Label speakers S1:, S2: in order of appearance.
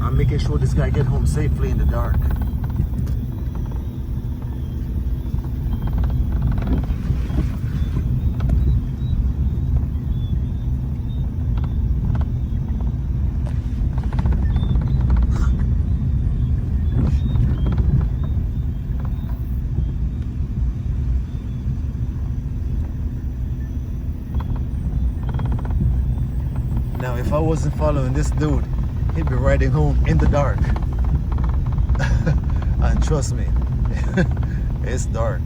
S1: I'm making sure this guy get home safely in the dark. Now, if I wasn't following this dude, he'd be riding home in the dark. And trust me, it's dark.